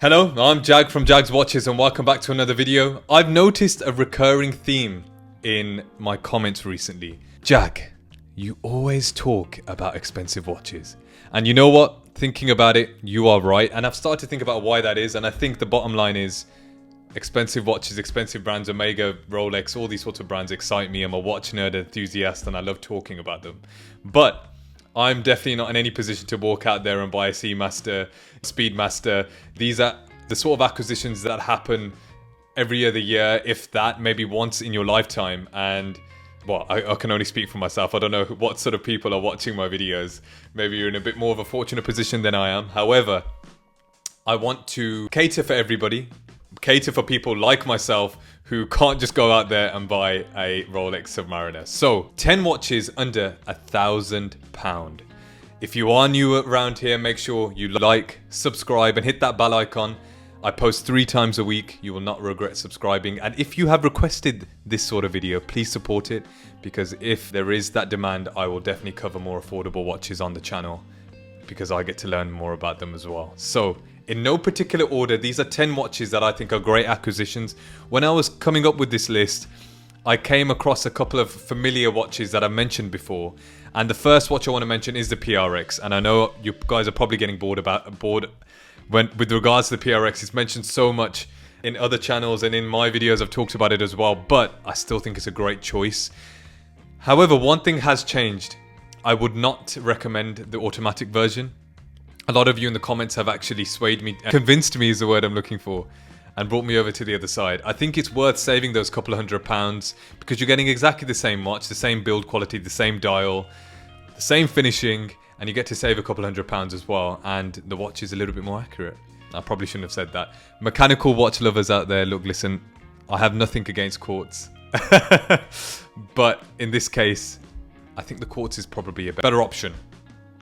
Hello, I'm Jag from Jag's Watches and welcome back to another video. I've noticed a recurring theme in my comments recently. Jag, you always talk about expensive watches. And you know what? Thinking about it, you are right. And I've started to think about why that is. And I think the bottom line is expensive watches, expensive brands, Omega, Rolex, all these sorts of brands excite me. I'm a watch nerd enthusiast and I love talking about them. But I'm definitely not in any position to walk out there and buy a Seamaster, Speedmaster. These are the sort of acquisitions that happen every other year, if that, maybe once in your lifetime. And well, I can only speak for myself. I don't know what sort of people are watching my videos. Maybe you're in a bit more of a fortunate position than I am. However, I want to cater for everybody, cater for people like myself who can't just go out there and buy a Rolex Submariner. So 10 watches under £1,000. If you are new around here, make sure you like, subscribe and hit that bell icon. I post 3 times a week. You will not regret subscribing. And if you have requested this sort of video, please support it, because if there is that demand, I will definitely cover more affordable watches on the channel because I get to learn more about them as well. So in no particular order, these are 10 watches that I think are great acquisitions. When I was coming up with this list, I came across a couple of familiar watches that I mentioned before. And the first watch I want to mention is the PRX. And I know you guys are probably getting bored with regards to the PRX. It's mentioned so much in other channels and in my videos I've talked about it as well, but I still think it's a great choice. However, one thing has changed. I would not recommend the automatic version. A lot of you in the comments have actually swayed me, convinced me is the word I'm looking for, and brought me over to the other side. I think it's worth saving those couple of £100 because you're getting exactly the same watch, the same build quality, the same dial, the same finishing, and you get to save a couple £100 as well, and the watch is a little bit more accurate. I probably shouldn't have said that. Mechanical watch lovers out there, look, listen, I have nothing against quartz. But in this case, I think the quartz is probably a better option,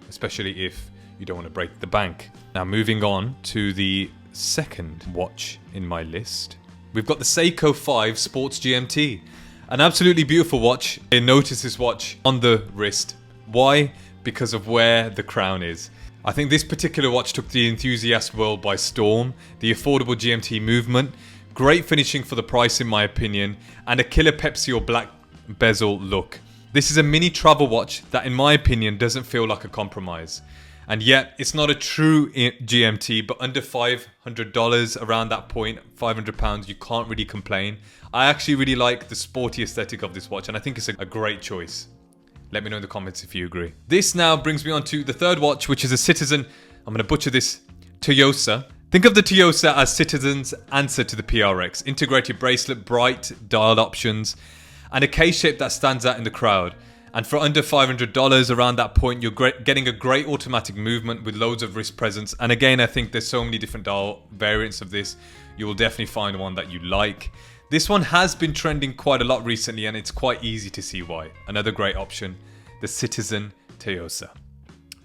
especially if you don't want to break the bank. Now moving on to the second watch in my list, we've got the Seiko 5 Sports GMT. An absolutely beautiful watch. I noticed this watch on the wrist. Why? Because of where the crown is. I think this particular watch took the enthusiast world by storm. The affordable GMT movement, great finishing for the price in my opinion, and a killer Pepsi or black bezel look. This is a mini travel watch that in my opinion doesn't feel like a compromise. And yet, it's not a true GMT, but under $500, around that point, £500, you can't really complain. I actually really like the sporty aesthetic of this watch, and I think it's a great choice. Let me know in the comments if you agree. This now brings me on to the third watch, which is a Citizen. I'm going to butcher this. Tsuyosa. Think of the Tsuyosa as Citizen's answer to the PRX. Integrated bracelet, bright dial options, and a K-shape that stands out in the crowd. And for under $500, around that point, you're getting a great automatic movement with loads of wrist presence. And again, I think there's so many different dial variants of this. You will definitely find one that you like. This one has been trending quite a lot recently, and it's quite easy to see why. Another great option, the Citizen Tsuyosa.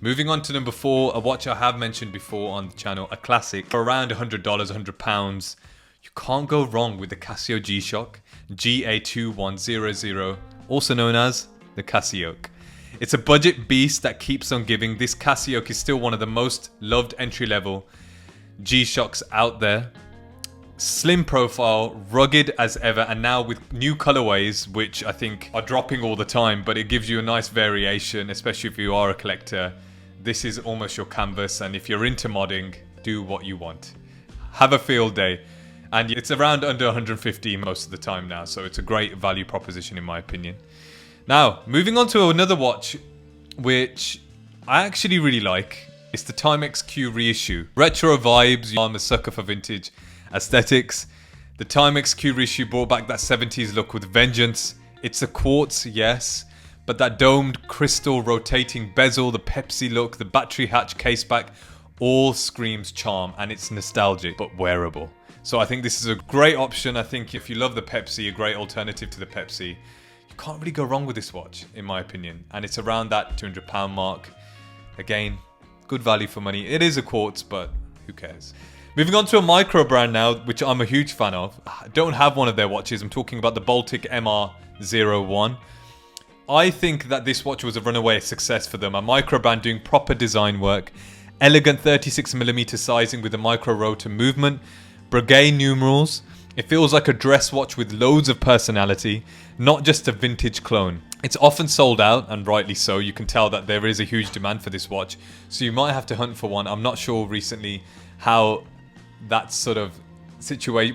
Moving on to number 4, a watch I have mentioned before on the channel, a classic. For around $100, £100, you can't go wrong with the Casio G-Shock GA2100, also known as the CasiOak. It's a budget beast that keeps on giving. This CasiOak is still one of the most loved entry-level G-Shocks out there. Slim profile, rugged as ever, and now with new colorways, which I think are dropping all the time, but it gives you a nice variation, especially if you are a collector. This is almost your canvas, and if you're into modding, do what you want. Have a field day. And it's around under 150 most of the time now, so it's a great value proposition in my opinion. Now, moving on to another watch, which I actually really like. It's the Timex Q Reissue. Retro vibes, I'm a sucker for vintage aesthetics. The Timex Q Reissue brought back that 70s look with vengeance. It's a quartz, yes, but that domed crystal rotating bezel, the Pepsi look, the battery hatch caseback, all screams charm, and it's nostalgic, but wearable. So I think this is a great option. I think if you love the Pepsi, a great alternative to the Pepsi. Can't really go wrong with this watch, in my opinion. And it's around that £200 mark. Again, good value for money. It is a quartz, but who cares? Moving on to a micro brand now, which I'm a huge fan of. I don't have one of their watches. I'm talking about the Baltic MR01. I think that this watch was a runaway success for them. A micro brand doing proper design work. Elegant 36mm sizing with a micro rotor movement. Breguet numerals. It feels like a dress watch with loads of personality, not just a vintage clone. It's often sold out, and rightly so. You can tell that there is a huge demand for this watch, so you might have to hunt for one. I'm not sure recently how that sort of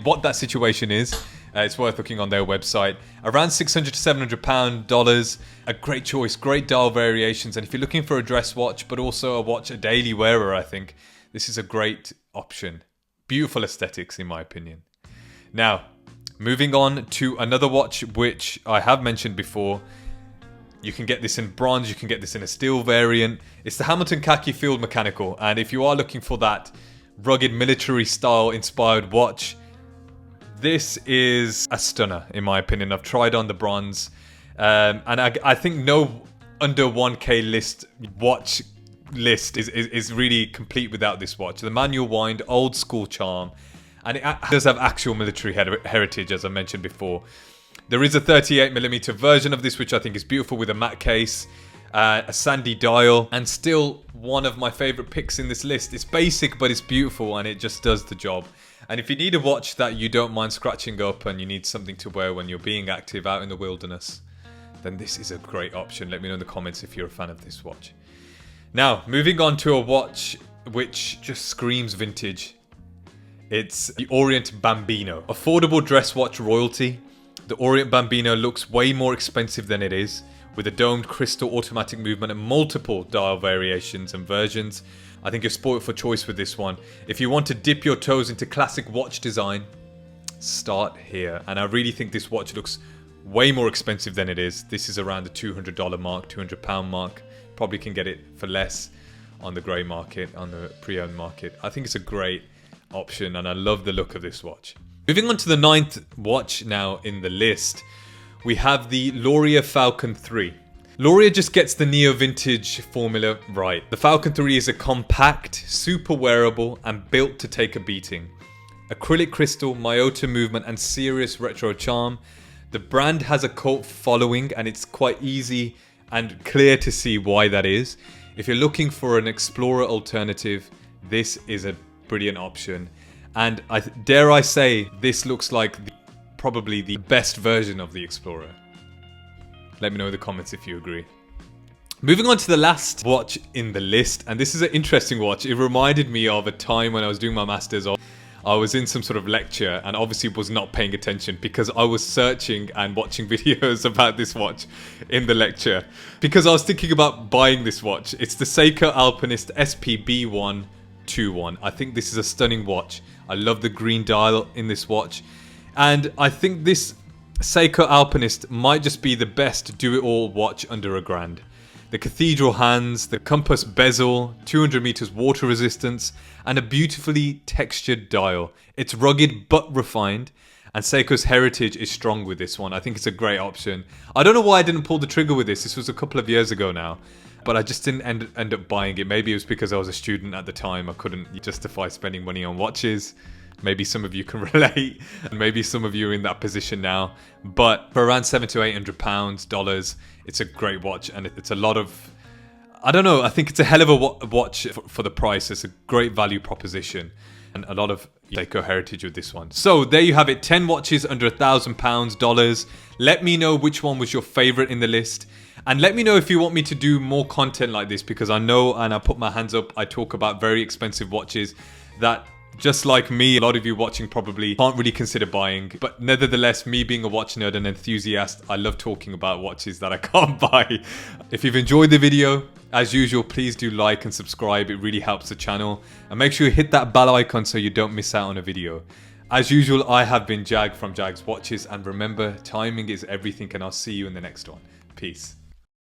what that situation is. It's worth looking on their website. Around $600 to $700. A great choice, great dial variations, and if you're looking for a dress watch, but also a daily wearer, I think this is a great option. Beautiful aesthetics, in my opinion. Now, moving on to another watch which I have mentioned before. You can get this in bronze, you can get this in a steel variant. It's the Hamilton Khaki Field Mechanical, and if you are looking for that rugged military style inspired watch, this is a stunner in my opinion. I've tried on the bronze, and I think no under 1K list watch list is really complete without this watch. The manual wind, old school charm, and it does have actual military heritage, as I mentioned before. There is a 38mm version of this, which I think is beautiful, with a matte case, a sandy dial, and still one of my favorite picks in this list. It's basic, but it's beautiful, and it just does the job. And if you need a watch that you don't mind scratching up and you need something to wear when you're being active out in the wilderness, then this is a great option. Let me know in the comments if you're a fan of this watch. Now, moving on to a watch which just screams vintage. It's the Orient Bambino. Affordable dress watch royalty. The Orient Bambino looks way more expensive than it is, with a domed crystal automatic movement and multiple dial variations and versions. I think you're spoiled for choice with this one. If you want to dip your toes into classic watch design, start here. And I really think this watch looks way more expensive than it is. This is around the $200 mark, £200 mark. Probably can get it for less on the grey market, on the pre-owned market. I think it's a great option, and I love the look of this watch. Moving on to the 9th watch now in the list, we have the Laurier Falcon III. Laurier just gets the neo-vintage formula right. The Falcon III is a compact, super wearable, and built to take a beating. Acrylic crystal, Miyota movement, and serious retro charm. The brand has a cult following, and it's quite easy and clear to see why that is. If you're looking for an Explorer alternative, this is a brilliant option. And dare I say, this looks like probably the best version of the Explorer. Let me know in the comments if you agree. Moving on to the last watch in the list, and this is an interesting watch. It reminded me of a time when I was doing my masters. I was in some sort of lecture and obviously was not paying attention because I was searching and watching videos about this watch in the lecture, because I was thinking about buying this watch. It's the Seiko Alpinist SPB121. I think this is a stunning watch. I love the green dial in this watch, and I think this Seiko Alpinist might just be the best do-it-all watch under $1,000. The cathedral hands, the compass bezel, 200 meters water resistance, and a beautifully textured dial. It's rugged but refined, and Seiko's heritage is strong with this one. I think it's a great option. I don't know why I didn't pull the trigger with this. This was a couple of years ago now, but I just didn't end up buying it. Maybe it was because I was a student at the time. I couldn't justify spending money on watches. Maybe some of you can relate, and maybe some of you are in that position now. But for around $700 to $800, it's a great watch, and it's a lot of, I don't know, I think it's a hell of a watch for the price. It's a great value proposition, and a lot of Seiko heritage with this one. So there you have it, 10 watches under $1,000. Let me know which one was your favorite in the list, and let me know if you want me to do more content like this, because I know, and I put my hands up, I talk about very expensive watches that, just like me, a lot of you watching probably can't really consider buying. But nevertheless, me being a watch nerd and enthusiast, I love talking about watches that I can't buy. If you've enjoyed the video, as usual, please do like and subscribe. It really helps the channel. And make sure you hit that bell icon so you don't miss out on a video. As usual, I have been Jag from Jag's Watches. And remember, timing is everything, and I'll see you in the next one. Peace.